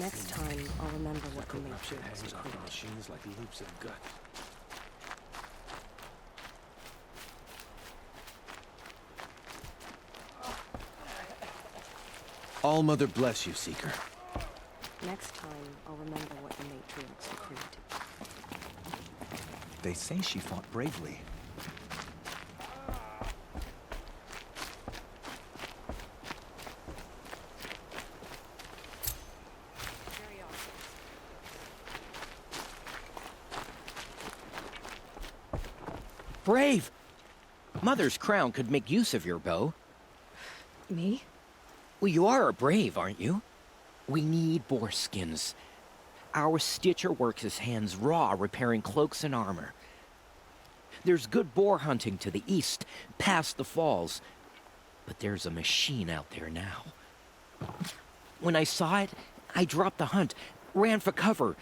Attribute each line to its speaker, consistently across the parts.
Speaker 1: Next time, I'll remember what the
Speaker 2: Corruption
Speaker 1: matriarchs
Speaker 2: hangs off the
Speaker 1: secreted.
Speaker 2: machines like loops of gut. All-Mother bless you, Seeker.
Speaker 1: Next time, I'll remember what the matriarchs secreted.
Speaker 3: They say she fought bravely.
Speaker 4: Brave! Mother's crown could make use of your bow.
Speaker 1: Me?
Speaker 4: Well, you are a brave, aren't you? We need boar skins. Our stitcher works his hands raw repairing cloaks and armor. There's good boar hunting to the east, past the falls. But there's a machine out there now. When I saw it, I dropped the hunt, ran for cover,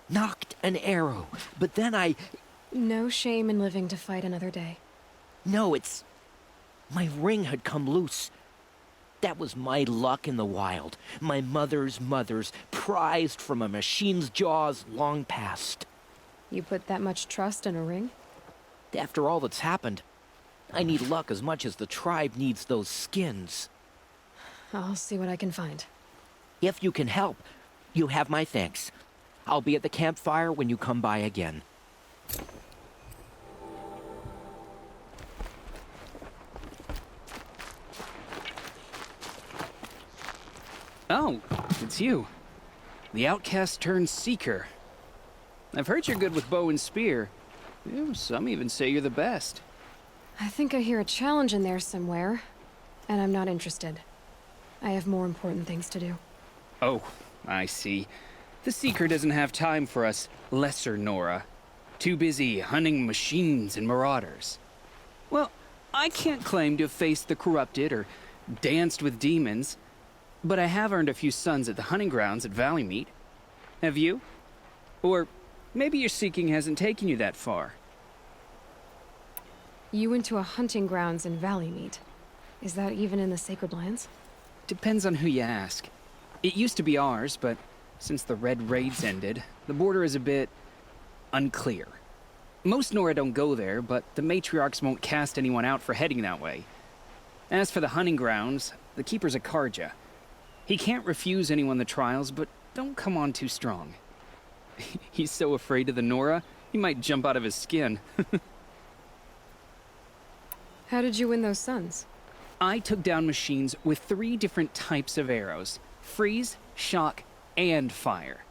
Speaker 4: knocked an arrow, but then I...
Speaker 1: No shame in living to fight another day.
Speaker 4: No, it's... My ring had come loose. That was my luck in the wild. My mother's prized from a machine's jaws long past.
Speaker 1: You put that much trust in a ring?
Speaker 4: After all that's happened, I need luck as much as the tribe needs those skins.
Speaker 1: I'll see what I can find.
Speaker 4: If you can help, you have my thanks. I'll be at the campfire when you come by again.
Speaker 5: Oh, it's you. The outcast turned seeker. I've heard you're good with bow and spear. Some even say you're the best.
Speaker 1: I think I hear a challenge in there somewhere, and I'm not interested. I have more important things to do.
Speaker 5: Oh, I see. The seeker doesn't have time for us lesser Nora. Too busy hunting machines and marauders. Well, I can't claim to have faced the corrupted or danced with demons, but I have earned a few sons at the hunting grounds at Valleymeet. Have you? Or maybe your seeking hasn't taken you that far.
Speaker 1: You went to a hunting grounds in Valleymeet. Is that even in the Sacred Lands?
Speaker 5: Depends on who you ask. It used to be ours, but since the Red Raids ended, the border is a bit unclear. Most Nora don't go there, but the matriarchs won't cast anyone out for heading that way. As for the hunting grounds, the keeper's a Karja. He can't refuse anyone the trials, but don't come on too strong. He's so afraid of the Nora, he might jump out of his skin.
Speaker 1: How did you win those sons?
Speaker 5: I took down machines with 3 different types of arrows: freeze, shock, and fire.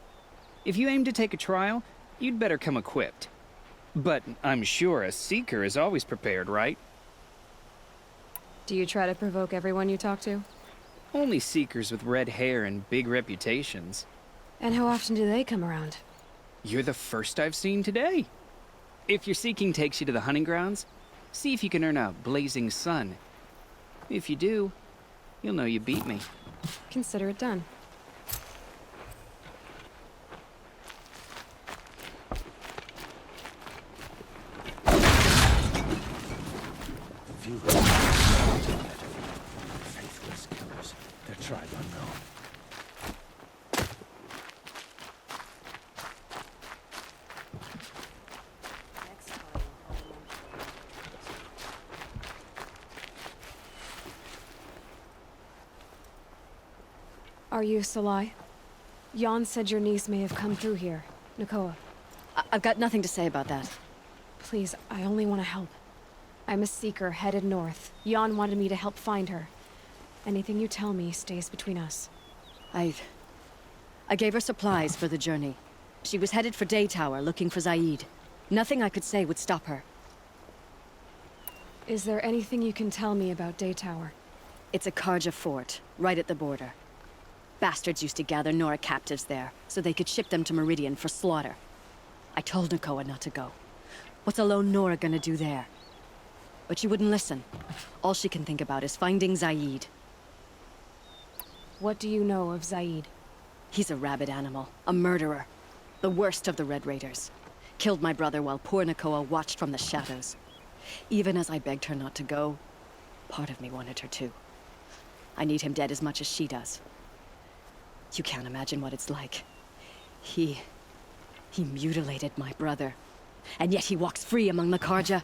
Speaker 5: If you aim to take a trial, you'd better come equipped. But I'm sure a seeker is always prepared, right?
Speaker 1: Do you try to provoke everyone you talk to?
Speaker 5: Only seekers with red hair and big reputations.
Speaker 1: And how often do they come around?
Speaker 5: You're the first I've seen today. If your seeking takes you to the hunting grounds, see if you can earn a blazing sun. If you do, you'll know you beat me.
Speaker 1: Consider it done.
Speaker 2: Few faithless killers. Their tribe unknown.
Speaker 1: Next time, I'll remember. Are you Salai? Jan said your niece may have come through here. Nakoa.
Speaker 6: I've got nothing to say about that.
Speaker 1: Please, I only want to help. I'm a seeker headed north. Jan wanted me to help find her. Anything you tell me stays between us.
Speaker 6: I gave her supplies for the journey. She was headed for Daytower looking for Zaid. Nothing I could say would stop her.
Speaker 1: Is there anything you can tell me about Daytower?
Speaker 6: It's a Karja fort, right at the border. Bastards used to gather Nora captives there, so they could ship them to Meridian for slaughter. I told Nakoa not to go. What's a lone Nora gonna do there? But she wouldn't listen. All she can think about is finding Zaid.
Speaker 1: What do you know of Zaid?
Speaker 6: He's a rabid animal, a murderer. The worst of the Red Raiders. Killed my brother while poor Nakoa watched from the shadows. Even as I begged her not to go, part of me wanted her to. I need him dead as much as she does. You can't imagine what it's like. He mutilated my brother. And yet he walks free among the Karja.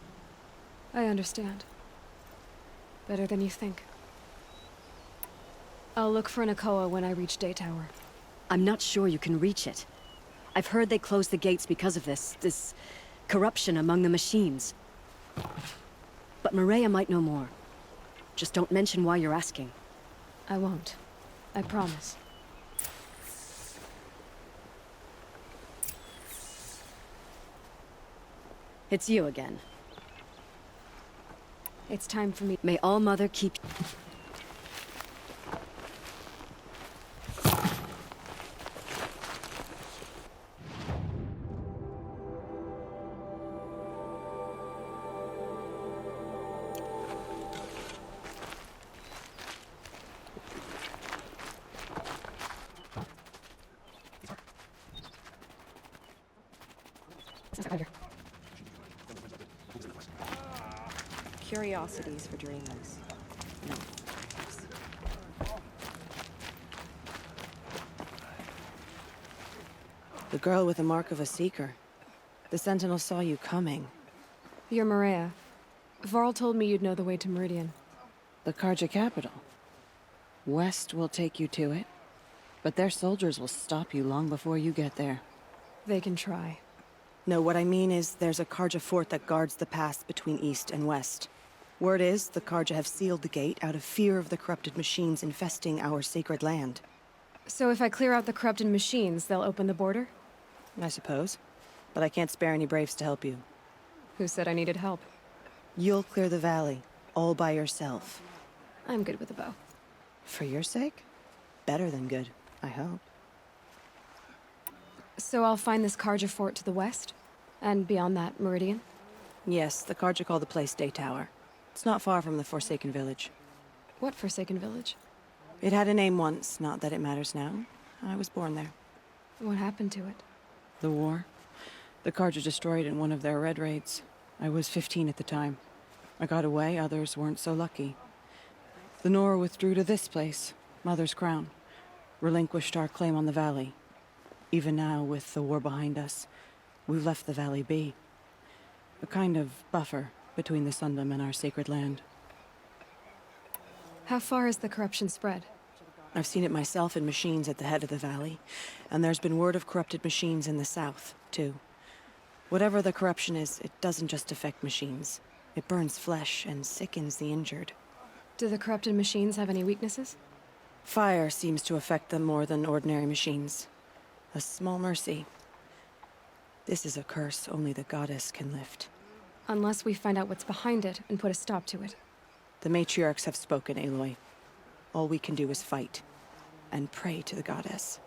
Speaker 1: I understand. Better than you think. I'll look for Nakoa when I reach Day Tower.
Speaker 6: I'm not sure you can reach it. I've heard they closed the gates because of this corruption among the machines. But Maria might know more. Just don't mention why you're asking.
Speaker 1: I won't. I promise.
Speaker 6: It's you again.
Speaker 1: It's time for me.
Speaker 6: May All-Mother keep...
Speaker 7: Curiosities for dreamers. No. The girl with the mark of a seeker. The Sentinel saw you coming.
Speaker 1: You're Maria. Varl told me you'd know the way to Meridian.
Speaker 7: The Karja capital. West will take you to it, but their soldiers will stop you long before you get there.
Speaker 1: They can try.
Speaker 7: No, what I mean is there's a Karja fort that guards the pass between east and west. Word is, the Karja have sealed the gate out of fear of the corrupted machines infesting our sacred land.
Speaker 1: So if I clear out the corrupted machines, they'll open the border?
Speaker 7: I suppose. But I can't spare any braves to help you.
Speaker 1: Who said I needed help?
Speaker 7: You'll clear the valley, all by yourself.
Speaker 1: I'm good with a bow.
Speaker 7: For your sake? Better than good, I hope.
Speaker 1: So I'll find this Karja fort to the west? And beyond that, Meridian?
Speaker 7: Yes, the Karja call the place Day Tower. It's not far from the Forsaken Village.
Speaker 1: What Forsaken Village?
Speaker 7: It had a name once, not that it matters now. I was born there.
Speaker 1: What happened to it?
Speaker 7: The war. The Karja destroyed in one of their red raids. I was 15 at the time. I got away, others weren't so lucky. The Nora withdrew to this place, Mother's Crown. Relinquished our claim on the valley. Even now, with the war behind us, we've left the valley be. A kind of buffer between the Sundom and our sacred land.
Speaker 1: How far has the corruption spread?
Speaker 7: I've seen it myself in machines at the head of the valley, and there's been word of corrupted machines in the south, too. Whatever the corruption is, it doesn't just affect machines. It burns flesh and sickens the injured.
Speaker 1: Do the corrupted machines have any weaknesses?
Speaker 7: Fire seems to affect them more than ordinary machines. A small mercy. This is a curse only the goddess can lift.
Speaker 1: Unless we find out what's behind it and put a stop to it.
Speaker 7: The matriarchs have spoken, Aloy. All we can do is fight. And pray to the goddess.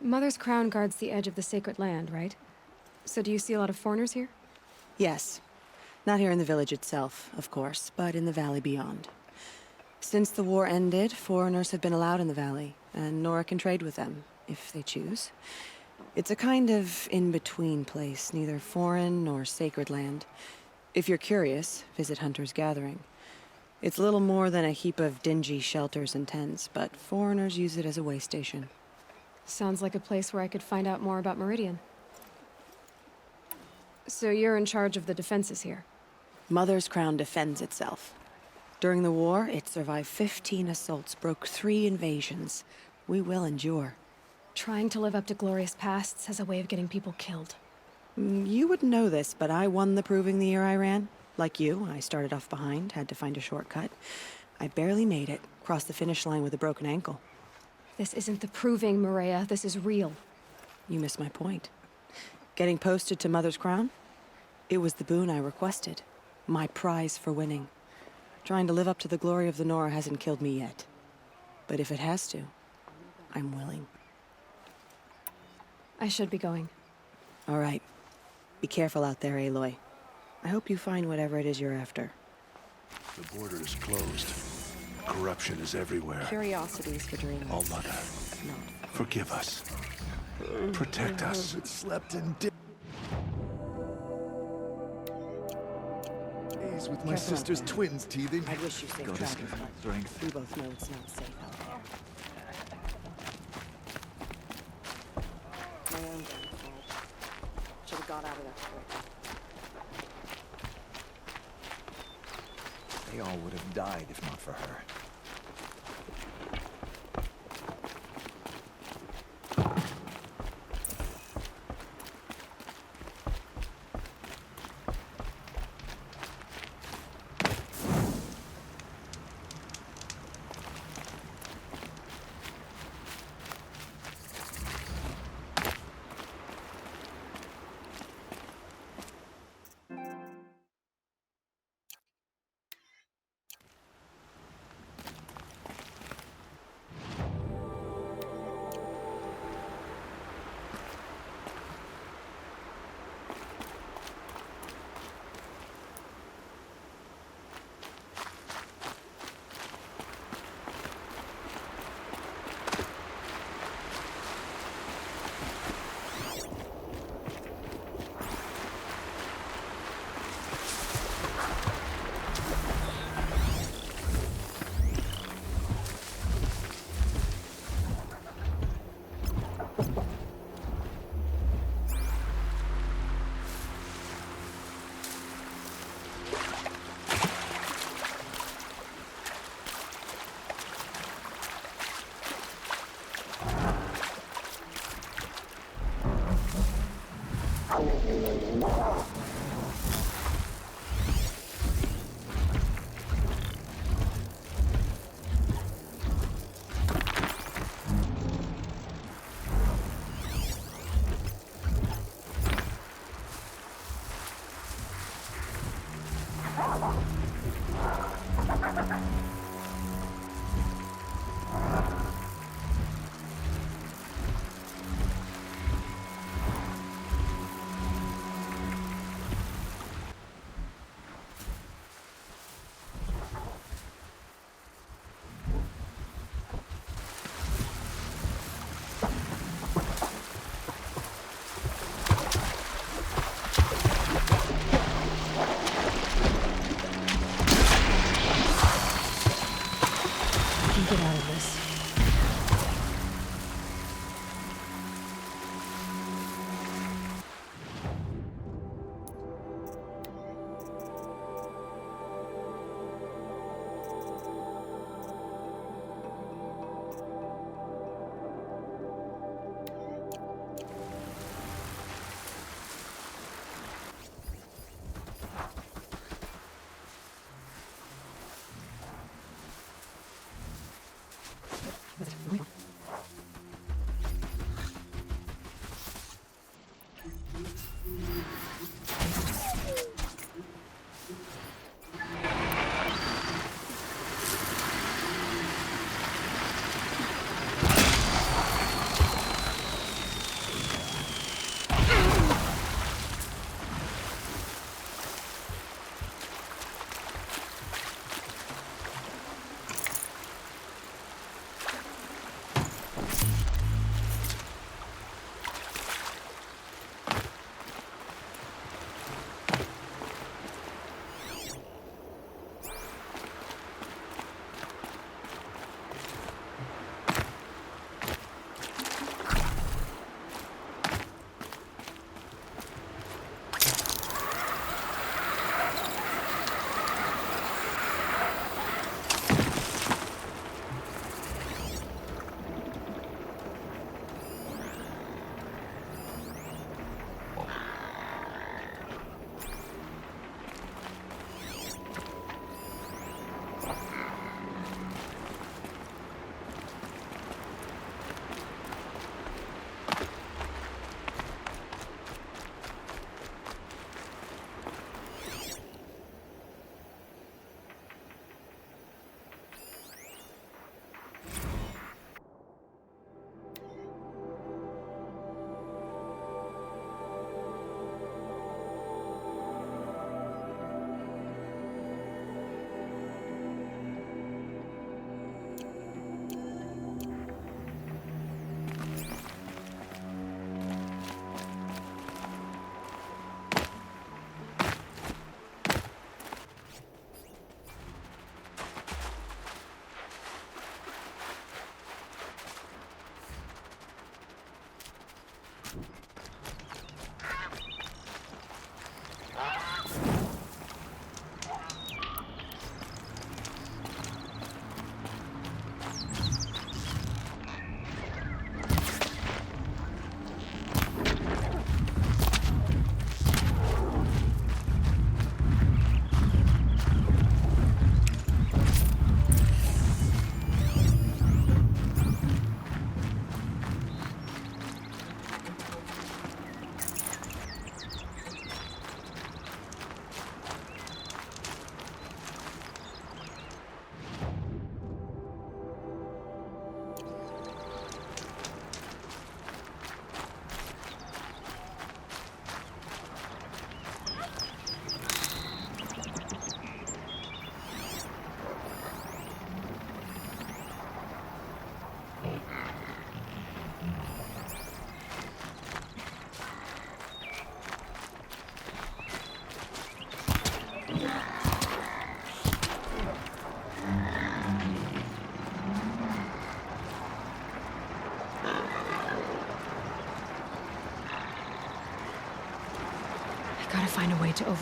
Speaker 1: Mother's Crown guards the edge of the sacred land, right? So do you see a lot of foreigners here?
Speaker 7: Yes. Not here in the village itself, of course, but in the valley beyond. Since the war ended, foreigners have been allowed in the valley, and Nora can trade with them, if they choose. It's a kind of in-between place, neither foreign nor sacred land. If you're curious, visit Hunter's Gathering. It's little more than a heap of dingy shelters and tents, but foreigners use it as a way station.
Speaker 1: Sounds like a place where I could find out more about Meridian. So you're in charge of the defenses here?
Speaker 7: Mother's Crown defends itself. During the war, it survived 15 assaults, broke 3 invasions. We will endure.
Speaker 1: Trying to live up to glorious pasts has a way of getting people killed.
Speaker 7: You wouldn't know this, but I won the proving the year I ran. Like you, I started off behind, had to find a shortcut. I barely made it, crossed the finish line with a broken ankle.
Speaker 1: This isn't the proving, Maria. This is real.
Speaker 7: You missed my point. Getting posted to Mother's Crown? It was the boon I requested. My prize for winning. Trying to live up to the glory of the Nora hasn't killed me yet. But if it has to, I'm willing.
Speaker 1: I should be going.
Speaker 7: All right. Be careful out there, Aloy. I hope you find whatever it is you're after.
Speaker 8: The border is closed. Corruption is everywhere.
Speaker 7: Curiosities for dreamers.
Speaker 8: All Mother,
Speaker 7: Not.
Speaker 8: forgive us. Protect us.
Speaker 2: It slept in days with my
Speaker 7: Careful out
Speaker 2: sister's
Speaker 7: there.
Speaker 2: twins teething.
Speaker 7: I wish you safe
Speaker 2: Goddess,
Speaker 7: travels,
Speaker 2: give me
Speaker 7: but
Speaker 2: strength.
Speaker 7: we both know it's not safe out there.
Speaker 3: They all would have died if not for her.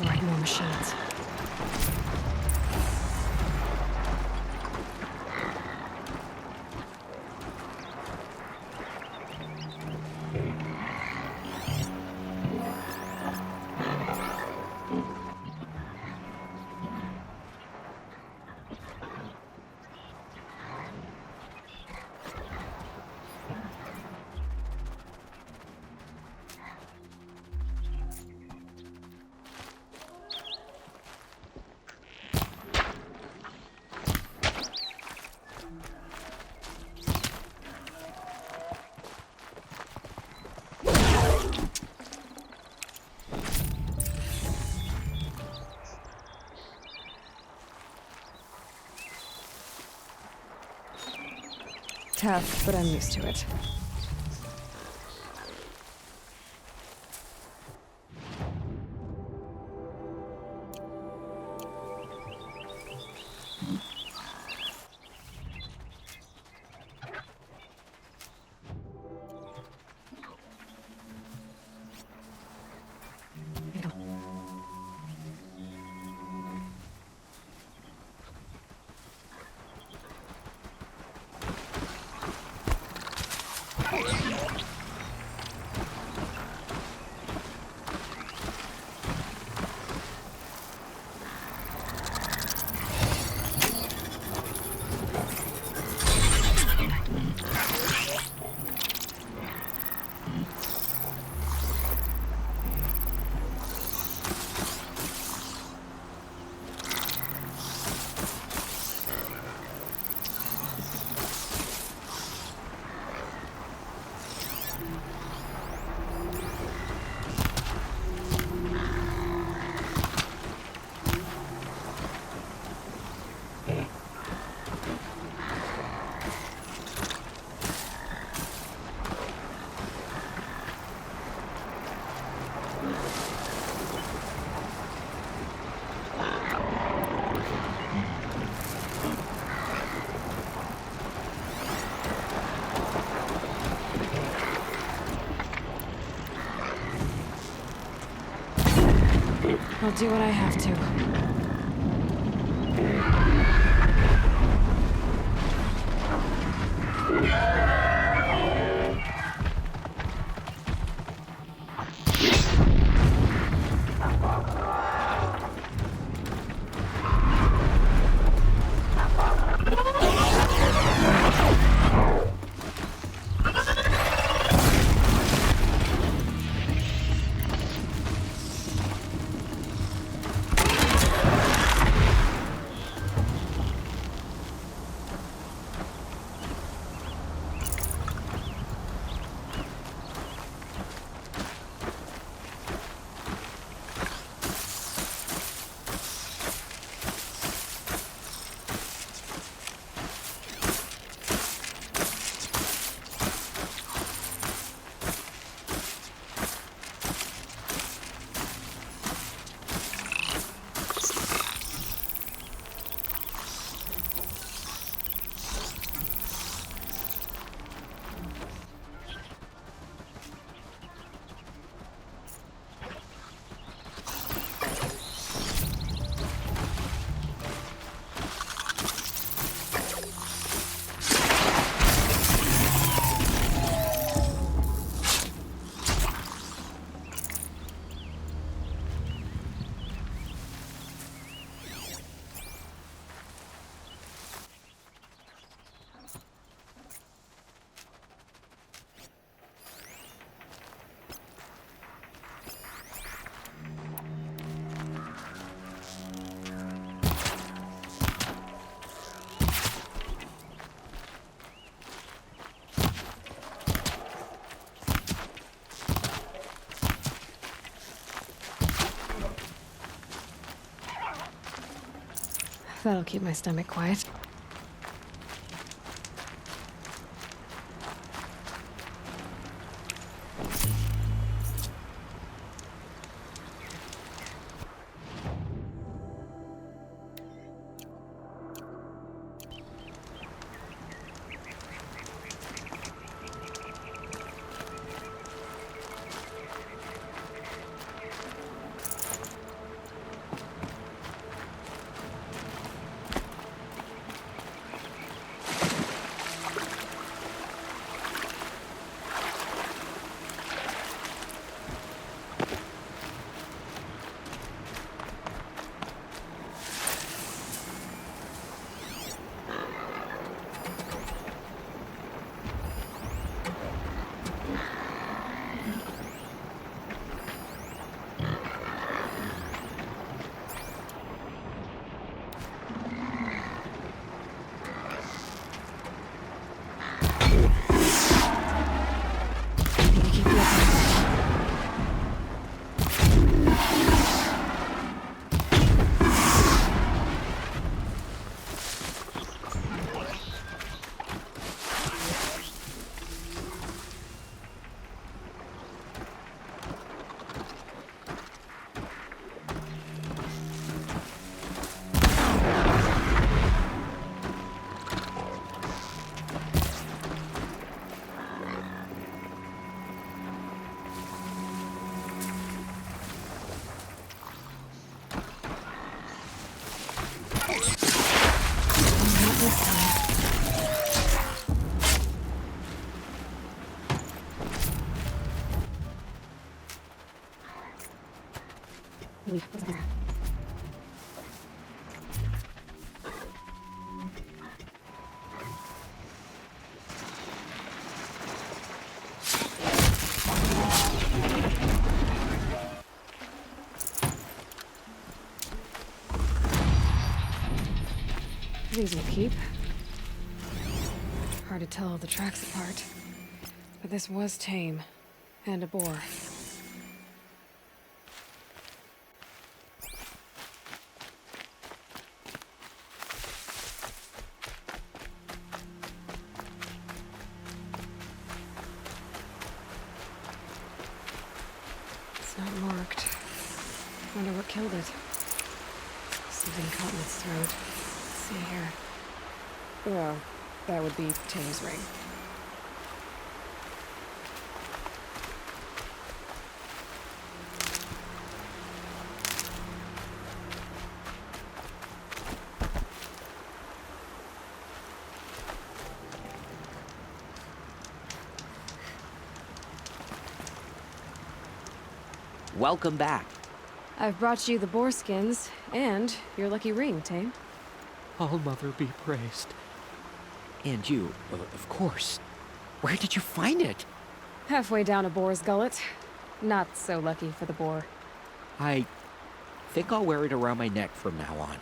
Speaker 1: override more machines. Tough, but I'm used to it. I'll do what I have to. That'll keep my stomach quiet. These will keep. Hard to tell all the tracks apart. But this was Taim. And a boar. It's not marked. Wonder what killed it. Something caught in its throat. Let's see here. Well, that would be Taim's ring.
Speaker 4: Welcome back.
Speaker 1: I've brought you the boar skins and your lucky ring, Taim.
Speaker 4: All Mother be praised. And you, of course. Where did you find it?
Speaker 1: Halfway down a boar's gullet. Not so lucky for the boar.
Speaker 4: I think I'll wear it around my neck from now on.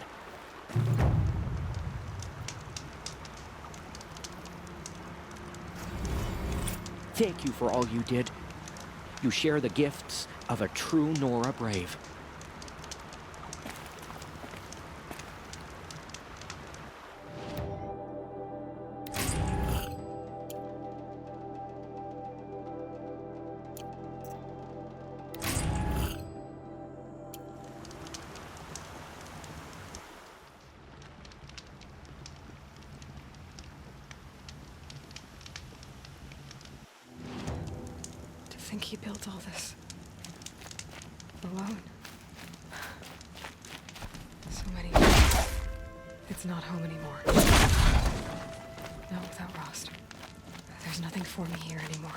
Speaker 4: Thank you for all you did. You share the gifts of a true Nora brave.
Speaker 1: To think he built all this. Alone. So many years. It's not home anymore. Not without Rost. There's nothing for me here anymore.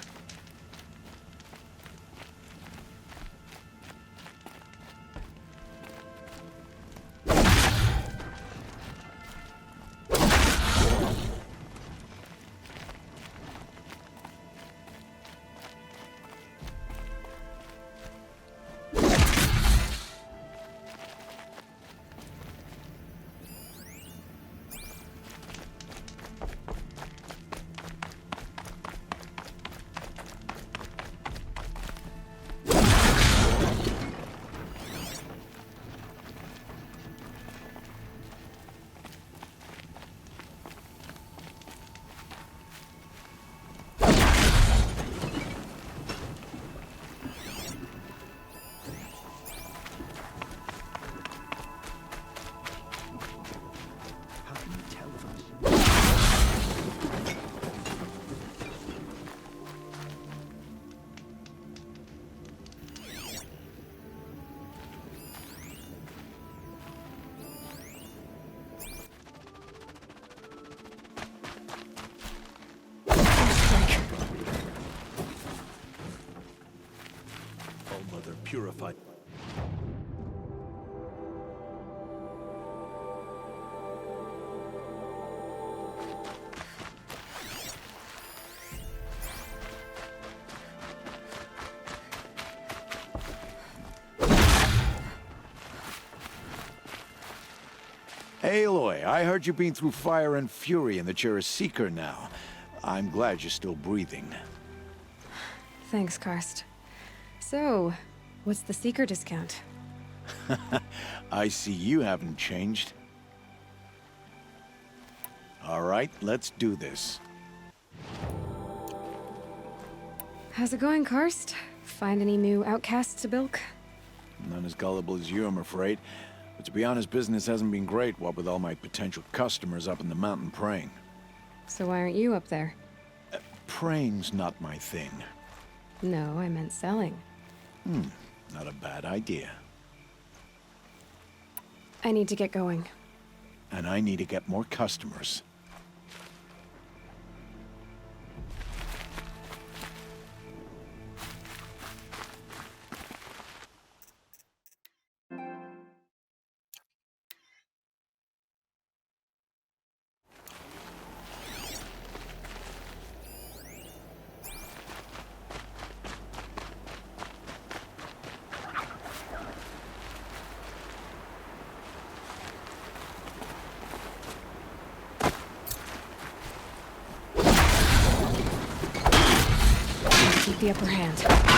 Speaker 8: All Mother purified. Aloy, I heard you've been through fire and fury and that you're a seeker now. I'm glad you're still breathing.
Speaker 1: Thanks, Karst. So, what's the Seeker discount?
Speaker 8: I see you haven't changed. All right, let's do this.
Speaker 1: How's it going, Karst? Find any new outcasts to bilk?
Speaker 8: None as gullible as you, I'm afraid. But to be honest, business hasn't been great, what with all my potential customers up in the mountain praying.
Speaker 1: So why aren't you up there?
Speaker 8: Praying's not my thing.
Speaker 1: No, I meant selling.
Speaker 8: Not a bad idea.
Speaker 1: I need to get going.
Speaker 8: And I need to get more customers.
Speaker 1: the upper hand.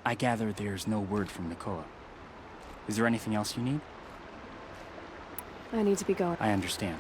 Speaker 9: I gather there's no word from Nakoa. Is there anything else you need?
Speaker 1: I need to be going.
Speaker 9: I understand.